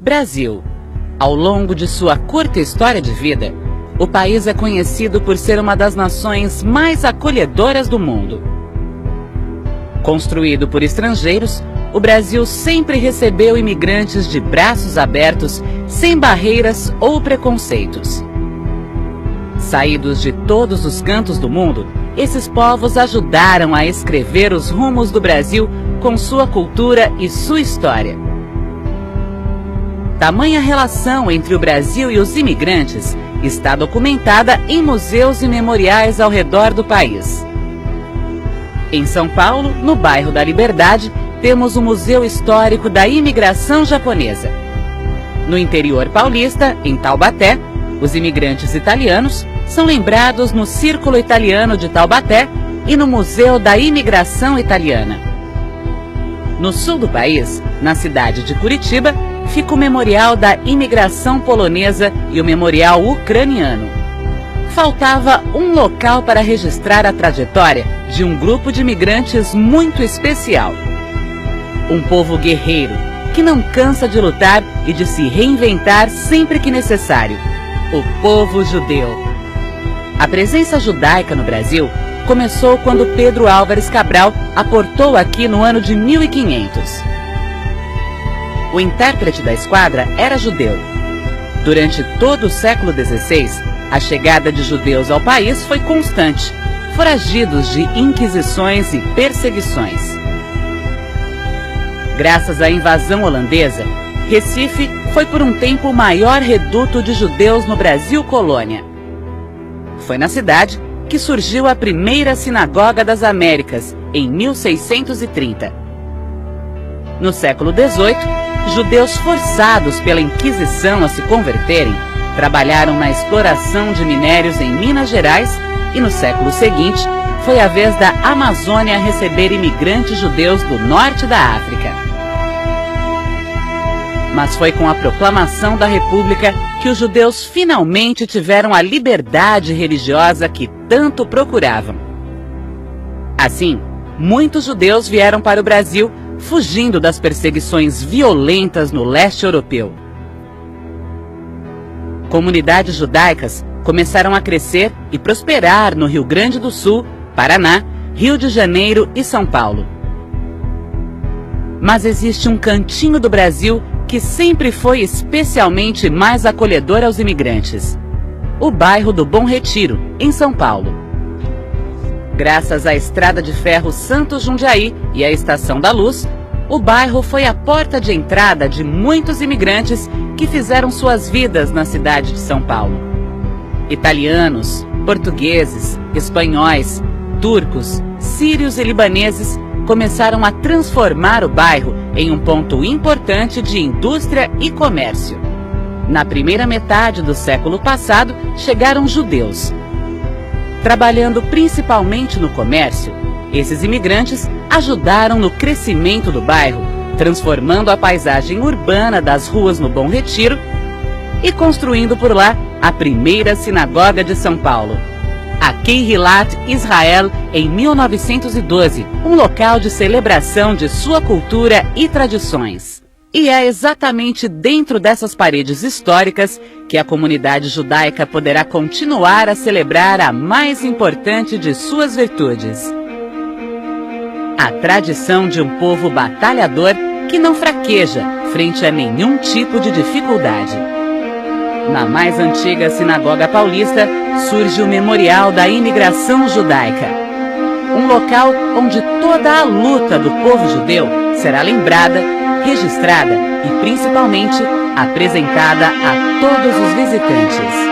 Brasil. Ao longo de sua curta história de vida, o país é conhecido por ser uma das nações mais acolhedoras do mundo. Construído por estrangeiros, o Brasil sempre recebeu imigrantes de braços abertos, sem barreiras ou preconceitos. Saídos de todos os cantos do mundo, esses povos ajudaram a escrever os rumos do Brasil com sua cultura e sua história. Tamanha relação entre o Brasil e os imigrantes está documentada em museus e memoriais ao redor do país. Em São Paulo, no bairro da Liberdade, temos o Museu Histórico da Imigração Japonesa. No interior paulista, em Taubaté, os imigrantes italianos são lembrados no Círculo Italiano de Taubaté e no Museu da Imigração Italiana. No sul do país, na cidade de Curitiba, fica o Memorial da Imigração Polonesa e o Memorial Ucraniano. Faltava um local para registrar a trajetória de um grupo de imigrantes muito especial. Um povo guerreiro, que não cansa de lutar e de se reinventar sempre que necessário. O povo judeu. A presença judaica no Brasil começou quando Pedro Álvares Cabral aportou aqui no ano de 1500. O intérprete da esquadra era judeu. Durante todo o século XVI, a chegada de judeus ao país foi constante, foragidos de inquisições e perseguições. Graças à invasão holandesa, Recife foi por um tempo o maior reduto de judeus no Brasil colônia. Foi na cidade que surgiu a primeira Sinagoga das Américas, em 1630. No século XVIII, judeus forçados pela Inquisição a se converterem, trabalharam na exploração de minérios em Minas Gerais e no século seguinte, foi a vez da Amazônia receber imigrantes judeus do norte da África. Mas foi com a proclamação da República que os judeus finalmente tiveram a liberdade religiosa que tanto procuravam. Assim, muitos judeus vieram para o Brasil, fugindo das perseguições violentas no leste europeu. Comunidades judaicas começaram a crescer e prosperar no Rio Grande do Sul, Paraná, Rio de Janeiro e São Paulo. Mas existe um cantinho do Brasil que sempre foi especialmente mais acolhedor aos imigrantes: o bairro do Bom Retiro, em São Paulo. Graças à Estrada de Ferro Santos Jundiaí e à Estação da Luz, o bairro foi a porta de entrada de muitos imigrantes que fizeram suas vidas na cidade de São Paulo. Italianos, portugueses, espanhóis, turcos, sírios e libaneses começaram a transformar o bairro em um ponto importante de indústria e comércio. Na primeira metade do século passado, chegaram judeus. Trabalhando principalmente no comércio, esses imigrantes ajudaram no crescimento do bairro, transformando a paisagem urbana das ruas no Bom Retiro e construindo por lá a primeira sinagoga de São Paulo, a Kehilat Israel, em 1912, um local de celebração de sua cultura e tradições. E é exatamente dentro dessas paredes históricas que a comunidade judaica poderá continuar a celebrar a mais importante de suas virtudes: a tradição de um povo batalhador que não fraqueja frente a nenhum tipo de dificuldade. Na mais antiga sinagoga paulista surge o Memorial da Imigração Judaica, um local onde toda a luta do povo judeu será lembrada, registrada e principalmente apresentada a todos os visitantes.